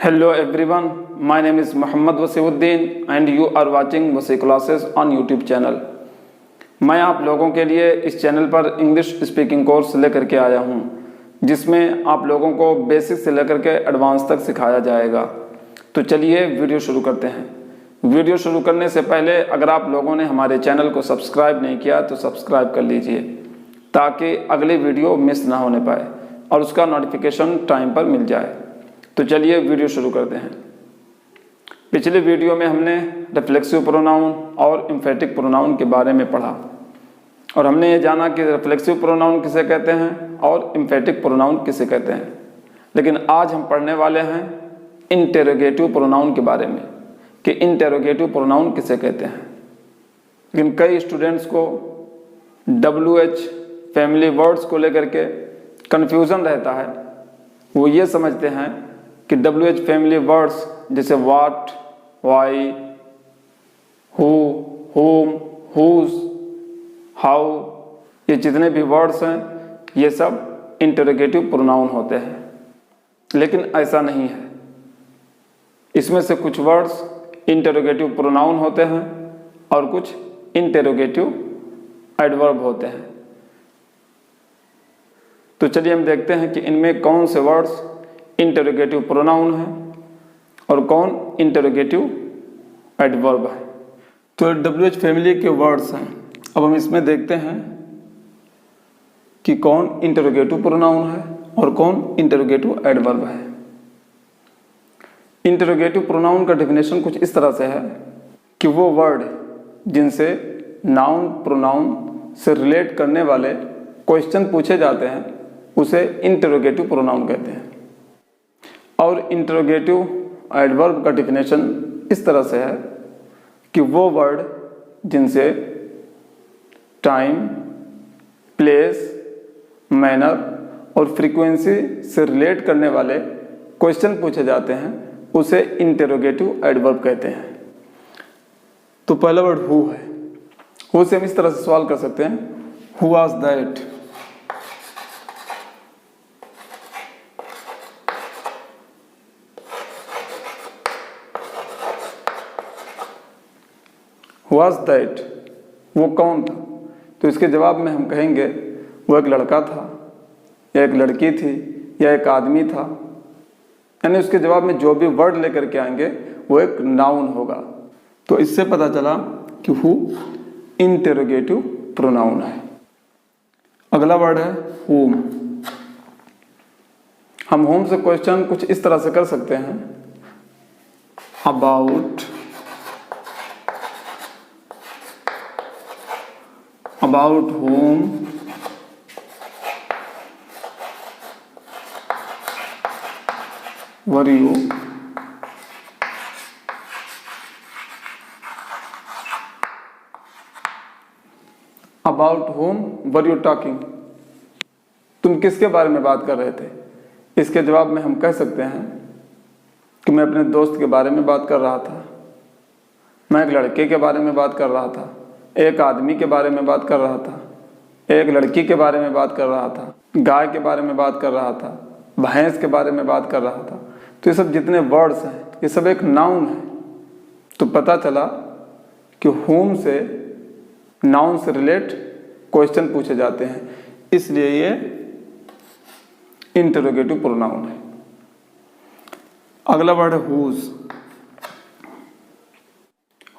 Hello everyone, my name is Mohammad Wasiuddin and you are watching Wasi Classes on YouTube channel. मैं आप लोगों के लिए इस चैनल पर इंग्लिश स्पीकिंग कोर्स लेकर के आया हूं, जिसमें आप लोगों को बेसिक से लेकर के एडवांस तक सिखाया जाएगा। तो चलिए वीडियो शुरू करते हैं। वीडियो शुरू करने से पहले अगर आप लोगों ने हमारे चैनल को सब्सक्राइब नहीं किया तो सब्सक्राइब कर लीजिए, ताकि अगली वीडियो मिस ना होने पाए और उसका नोटिफिकेशन टाइम पर मिल जाए। तो चलिए वीडियो शुरू करते हैं। पिछले वीडियो में हमने रिफ्लेक्सिव प्रोनाउन और एम्फेटिक प्रोनाउन के बारे में पढ़ा और हमने ये जाना कि रिफ्लेक्सिव प्रोनाउन किसे कहते हैं और एम्फेटिक प्रोनाउन किसे कहते हैं। लेकिन आज हम पढ़ने वाले हैं इंटेरोगेटिव प्रोनाउन के बारे में कि इंटेरोगेटिव प्रोनाउन किसे कहते हैं। लेकिन कई स्टूडेंट्स को WH फैमिली वर्ड्स को लेकर के कन्फ्यूज़न रहता है। वो ये समझते हैं कि WH फैमिली वर्ड्स जैसे what, why, who, whom, whose, how, ये जितने भी वर्ड्स हैं ये सब इंटेरोगेटिव प्रोनाउन होते हैं। लेकिन ऐसा नहीं है। इसमें से कुछ वर्ड्स इंटेरोगेटिव प्रोनाउन होते हैं और कुछ इंटेरोगेटिव एडवर्ब होते हैं। तो चलिए हम देखते हैं कि इनमें कौन से वर्ड्स इंटेरोगेटिव प्रोनाउन है और कौन इंटेरोगेटिव एडवर्ब है। तो WH फैमिली के वर्ड्स हैं। अब हम इसमें देखते हैं कि कौन इंटेरोगेटिव प्रोनाउन है और कौन इंटेरोगेटिव एडवर्ब है। इंटेरोगेटिव प्रोनाउन का डेफिनेशन कुछ इस तरह से है कि वो वर्ड जिनसे नाउन प्रोनाउन से रिलेट करने वाले क्वेश्चन पूछे जाते हैं उसे इंटेरोगेटिव प्रोनाउन कहते हैं। और इंटेरोगेटिव एडवर्ब का डेफिनेशन इस तरह से है कि वो वर्ड जिनसे टाइम, प्लेस, मैनर और फ्रीक्वेंसी से रिलेट करने वाले क्वेश्चन पूछे जाते हैं उसे इंटेरोगेटिव एडवर्ब कहते हैं। तो पहला वर्ड हु है। हु से हम इस तरह से सवाल कर सकते हैं, who was that. Was that, वो कौन था। तो इसके जवाब में हम कहेंगे वो एक लड़का था या एक लड़की थी या एक आदमी था। यानी उसके जवाब में जो भी वर्ड लेकर के आएंगे वो एक नाउन होगा। तो इससे पता चला कि हु इंटेरोगेटिव प्रोनाउन है। अगला वर्ड है whom। हम whom से क्वेश्चन कुछ इस तरह से कर सकते हैं, about whom were you talking। तुम किसके बारे में बात कर रहे थे। इसके जवाब में हम कह सकते हैं कि मैं अपने दोस्त के बारे में बात कर रहा था, मैं एक लड़के के बारे में बात कर रहा था, एक आदमी के बारे में बात कर रहा था, एक लड़की के बारे में बात कर रहा था, गाय के बारे में बात कर रहा था, भैंस के बारे में बात कर रहा था। तो ये सब जितने वर्ड्स हैं ये सब एक नाउन है। तो पता चला कि whom से नाउन से रिलेट क्वेश्चन पूछे जाते हैं, इसलिए ये इंटेरोगेटिव प्रोनाउन है। अगला वर्ड है whose।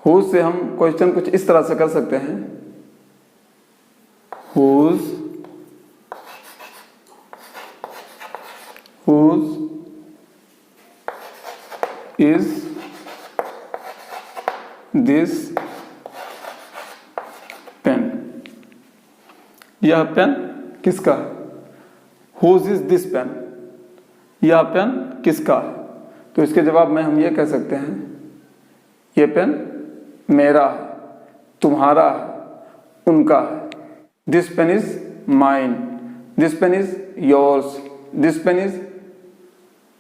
whose से हम क्वेश्चन कुछ इस तरह से कर सकते हैं, whose is this pen। यह पेन किसका है। whose is this pen, यह पेन किसका है। तो इसके जवाब में हम ये कह सकते हैं ये पेन मेरा है, तुम्हारा है, उनका है। This pen is mine, this pen is yours, this pen is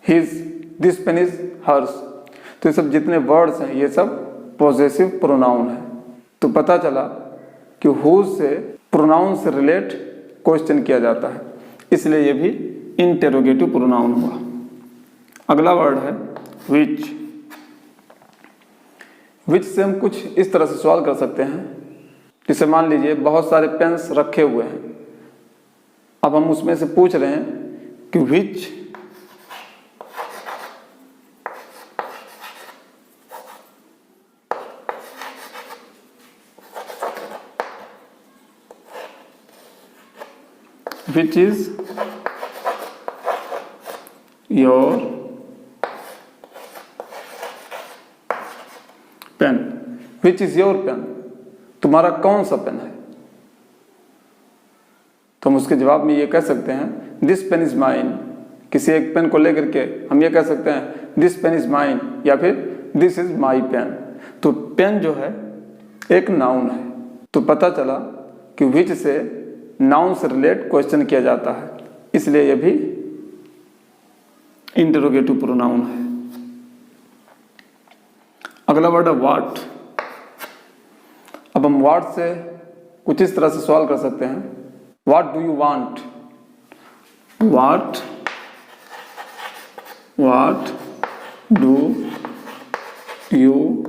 his, this pen is hers. तो ये सब जितने वर्ड्स हैं ये सब पॉजेसिव प्रोनाउन है। तो पता चला कि हुज से प्रोनाउन से रिलेट क्वेश्चन किया जाता है, इसलिए ये भी इंटेरोगेटिव प्रोनाउन हुआ। अगला वर्ड है विच। विच से हम कुछ इस तरह से सवाल कर सकते हैं, जैसे मान लीजिए बहुत सारे पेन्स रखे हुए हैं, अब हम उसमें से पूछ रहे हैं कि विच which is your pen, which is your pen, तुम्हारा कौन सा पेन है। तो हम उसके जवाब में ये कह सकते हैं दिस पेन इज माइन। किसी एक पेन को लेकर के हम ये कह सकते हैं दिस पेन इज माइन या फिर दिस इज माई पेन। तो पेन जो है एक नाउन है, तो पता चला कि विच से नाउन से रिलेट क्वेश्चन किया जाता है, इसलिए यह भी इंटरोगेटिव प्रोनाउन है। अगला वर्ड है व्हाट। अब हम व्हाट से कुछ इस तरह से सवाल कर सकते हैं, what do you want, what do you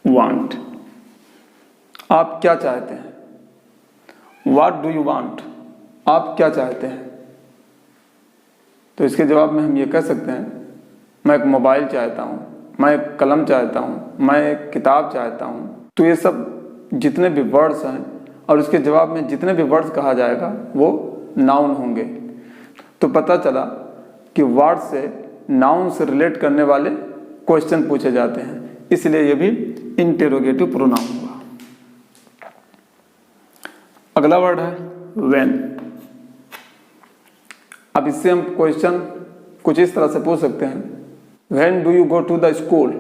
want, आप क्या चाहते हैं। व्हाट डू यू वांट, आप क्या चाहते हैं। तो इसके जवाब में हम ये कह सकते हैं मैं एक मोबाइल चाहता हूँ, मैं एक कलम चाहता हूँ, मैं एक किताब चाहता हूँ। तो ये सब जितने भी वर्ड्स हैं और इसके जवाब में जितने भी वर्ड्स कहा जाएगा वो नाउन होंगे। तो पता चला कि वर्ड से नाउन से रिलेट करने वाले क्वेश्चन पूछे जाते हैं, इसलिए ये भी इंटेरोगेटिव प्रोनाउन हुआ। अगला वर्ड है व्हेन। अब इससे हम क्वेश्चन कुछ इस तरह से पूछ सकते हैं, when do you go to the school,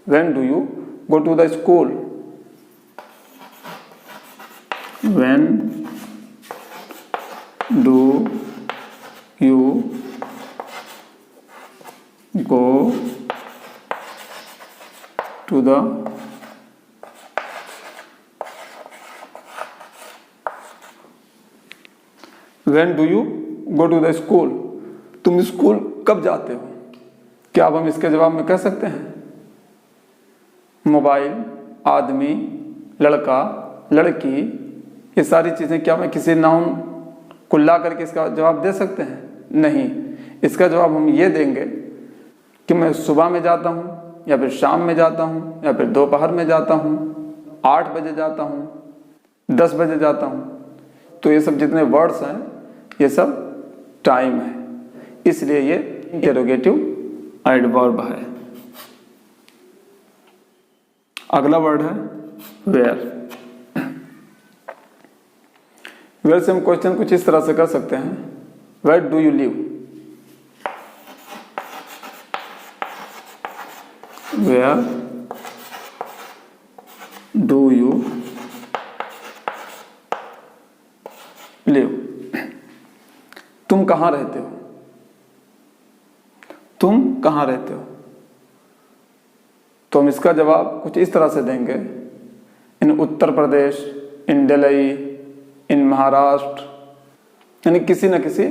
when do you go to the school, when do you go to the when do you go to the school, तुम स्कूल कब जाते हो। क्या अब हम इसके जवाब में कह सकते हैं मोबाइल, आदमी, लड़का, लड़की, ये सारी चीजें क्या मैं किसी नाउन को ला करके इसका जवाब दे सकते हैं। नहीं, इसका जवाब हम ये देंगे कि मैं सुबह में जाता हूँ या फिर शाम में जाता हूँ या फिर दोपहर में जाता हूँ, 8 बजे जाता हूँ, 10 बजे जाता हूँ। तो ये सब जितने वर्ड्स हैं ये सब टाइम है, इसलिए ये इंटेरोगेटिव एडवर्ब है। अगला वर्ड है वेयर। वेयर से हम क्वेश्चन कुछ इस तरह से कर सकते हैं, where do you live, where do you live, तुम कहाँ रहते हो, तुम कहाँ रहते हो। तो हम इसका जवाब कुछ इस तरह से देंगे, इन उत्तर प्रदेश, इन दिल्ली, इन महाराष्ट्र, यानी किसी न किसी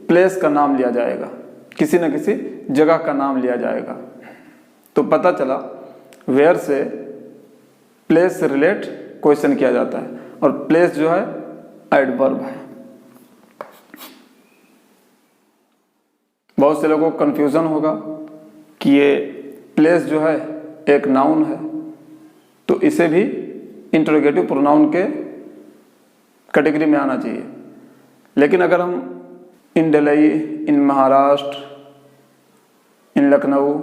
प्लेस का नाम लिया जाएगा, किसी न किसी जगह का नाम लिया जाएगा। तो पता चला वेयर से प्लेस से रिलेट क्वेश्चन किया जाता है, और प्लेस जो है एडवर्ब है। बहुत से लोगों को कंफ्यूजन होगा कि ये प्लेस जो है एक नाउन है, तो इसे भी इंटरोगेटिव प्रोनाउन के कैटेगरी में आना चाहिए। लेकिन अगर हम इन दिल्ली, इन महाराष्ट्र, इन लखनऊ,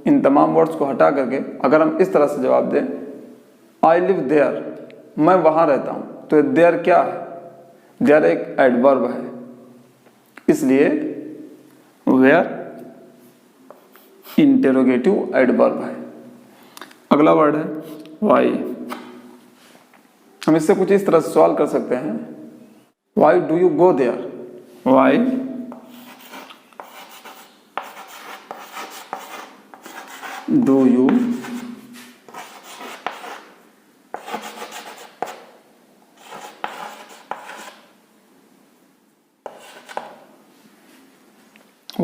इन तमाम वर्ड्स को हटा करके अगर हम इस तरह से जवाब दें, आई लिव देयर, मैं वहाँ रहता हूँ, तो देयर क्या है, देयर एक एडवर्ब है, इसलिए वेयर इंटेरोगेटिव एडवर्ब है। अगला वर्ड है वाई। हम इससे कुछ इस तरह से सवाल कर सकते हैं, why do you go there, why do you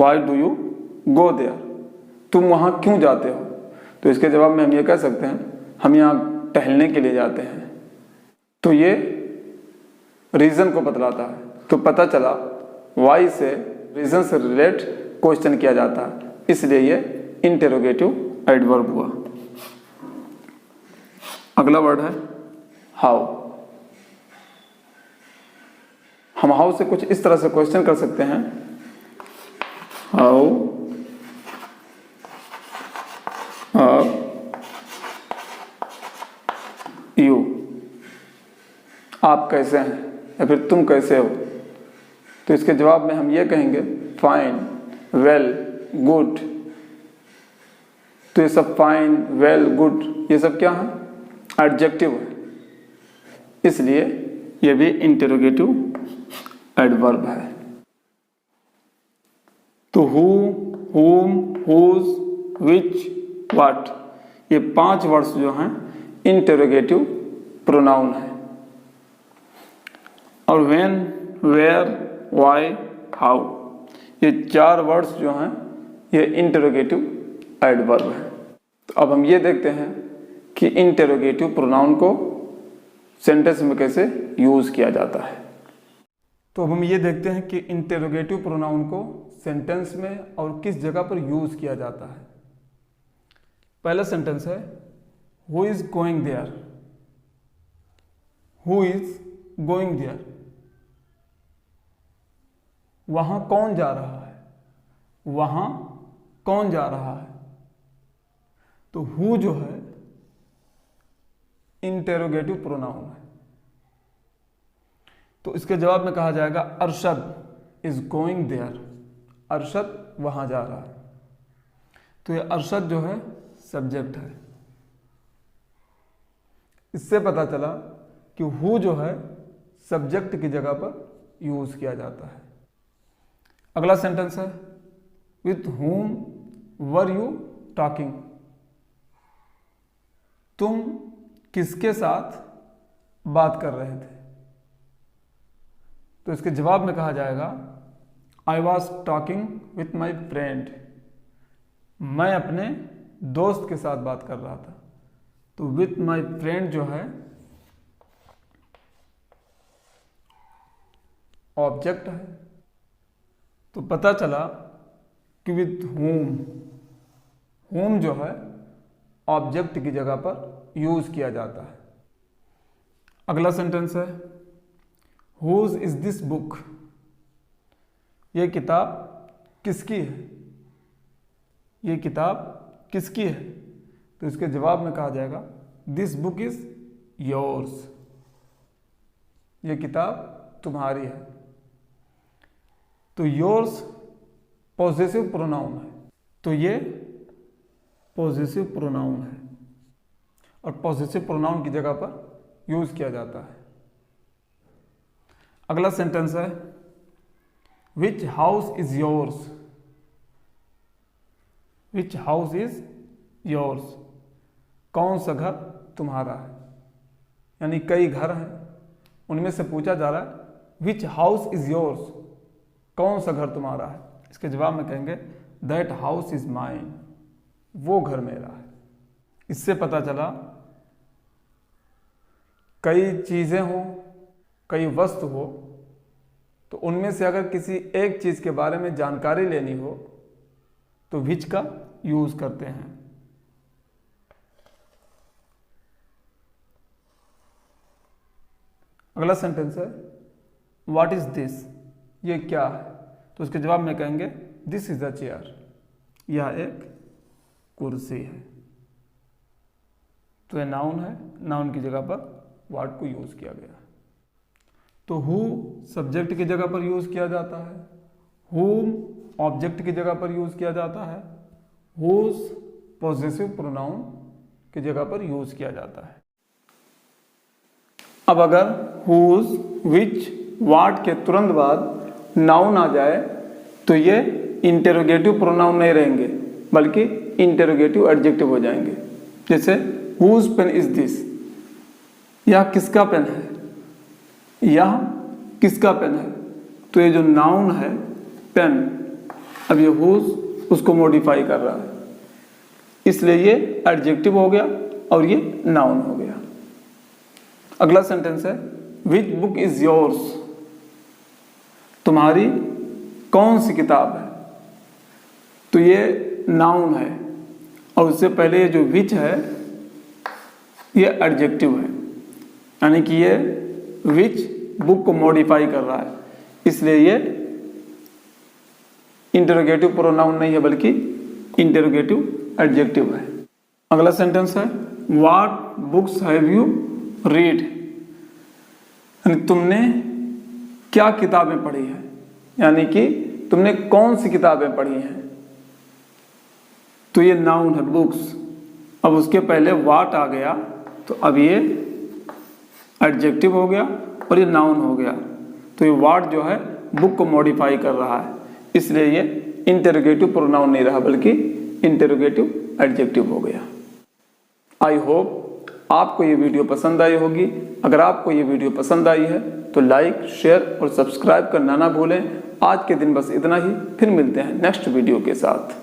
why do you go there, तुम वहाँ क्यों जाते हो। तो इसके जवाब में हम ये कह सकते हैं हम यहाँ टहलने के लिए जाते हैं। तो ये रीज़न को बतलाता है। तो पता चला वाई से रीज़न से रिलेट क्वेश्चन किया जाता है, इसलिए ये इंटेरोगेटिव एडवर्ब हुआ। अगला वर्ड है हाउ। हम हाउ से कुछ इस तरह से क्वेश्चन कर सकते हैं, हाउ आर यू, आप कैसे हैं या फिर तुम कैसे हो। तो इसके जवाब में हम ये कहेंगे फाइन, वेल, गुड। तो ये सब फाइन, वेल, गुड ये सब क्या है, एडजेक्टिव है, इसलिए ये भी इंटेरोगेटिव एडवर्ब है। तो हु, हुम, हुज, विच, व्हाट ये 5 वर्ड्स जो हैं इंटेरोगेटिव प्रोनाउन है। और व्हेन, वेयर, व्हाई, हाउ ये 4 वर्ड्स जो हैं ये इंटेरोगेटिव एडवर्ब है। तो अब हम ये देखते हैं कि इंटेरोगेटिव प्रोनाउन को सेंटेंस में कैसे यूज किया जाता है। तो अब हम ये देखते हैं कि इंटेरोगेटिव प्रोनाउन को सेंटेंस में और किस जगह पर यूज किया जाता है। पहला सेंटेंस है who is going there, who is going there, वहां कौन जा रहा है, वहां कौन जा रहा है। तो हु जो है इंटेरोगेटिव प्रोनाउन है, तो इसके जवाब में कहा जाएगा Arshad is going there, Arshad वहां जा रहा है। तो ये अरशद जो है सब्जेक्ट है। इससे पता चला कि हु जो है सब्जेक्ट की जगह पर यूज किया जाता है। अगला सेंटेंस है with whom were you talking, तुम किसके साथ बात कर रहे थे। तो इसके जवाब में कहा जाएगा I was talking with my friend, मैं अपने दोस्त के साथ बात कर रहा था। तो विथ माई फ्रेंड जो है ऑब्जेक्ट है। तो पता चला कि विथ होम जो है ऑब्जेक्ट की जगह पर यूज किया जाता है। अगला सेंटेंस है हुज इज दिस बुक, ये किताब किसकी है, ये किताब किसकी है। तो इसके जवाब में कहा जाएगा दिस बुक इज योर्स, ये किताब तुम्हारी है। तो योर्स पॉजेसिव प्रोनाउन है, तो ये पॉजेसिव प्रोनाउन है और पॉजेसिव प्रोनाउन की जगह पर यूज किया जाता है। अगला सेंटेंस है विच house is yours, which house is yours, कौन सा घर तुम्हारा है। यानी कई घर हैं, उनमें से पूछा जा रहा है विच हाउस इज योर्स, कौन सा घर तुम्हारा है। इसके जवाब में कहेंगे दैट हाउस इज माइन, वो घर मेरा है। इससे पता चला कई चीजें हो, कई वस्तु हो, तो उनमें से अगर किसी एक चीज के बारे में जानकारी लेनी हो तो विच का यूज करते हैं। अगला सेंटेंस है व्हाट इज दिस, ये क्या है। तो उसके जवाब में कहेंगे दिस इज अ चेयर, यह एक कुर्सी है। तो यह नाउन है, नाउन की जगह पर व्हाट को यूज किया गया। तो हु सब्जेक्ट की जगह पर यूज किया जाता है, हुम ऑब्जेक्ट की जगह पर यूज किया जाता है, हुज पॉजेसिव प्रोनाउन की जगह पर यूज किया जाता है। अब अगर हुज, विच, व्हाट के तुरंत बाद नाउन आ जाए तो ये इंटेरोगेटिव प्रोनाउन नहीं रहेंगे बल्कि इंटेरोगेटिव एडजेक्टिव हो जाएंगे। जैसे हुज पेन इज दिस, यह किसका पेन है, यह किसका पेन है। तो ये जो नाउन है पेन, अब ये हुज उसको मॉडिफाई कर रहा है, इसलिए ये एडजेक्टिव हो गया और ये नाउन हो गया। अगला सेंटेंस है विच बुक इज योर्स, तुम्हारी कौन सी किताब है। तो ये नाउन है और उससे पहले ये जो विच है ये एडजेक्टिव है, यानी कि ये विच बुक को मॉडिफाई कर रहा है, इसलिए ये इंटरोगेटिव प्रोनाउन नहीं है बल्कि इंटरोगेटिव एडजेक्टिव है। अगला सेंटेंस है what books have you read, यानी तुमने क्या किताबें पढ़ी है, यानी कि तुमने कौन सी किताबें पढ़ी हैं। तो ये नाउन है बुक्स, अब उसके पहले व्हाट आ गया तो अब ये एडजेक्टिव हो गया और ये नाउन हो गया। तो ये व्हाट जो है बुक को मॉडिफाई कर रहा है, इसलिए ये इंटरोगेटिव प्रोनाउन नहीं रहा बल्कि इंटरोगेटिव एडजेक्टिव हो गया। आई होप आपको ये वीडियो पसंद आई होगी। अगर आपको ये वीडियो पसंद आई है तो लाइक, शेयर और सब्सक्राइब करना ना भूलें। आज के दिन बस इतना ही, फिर मिलते हैं नेक्स्ट वीडियो के साथ।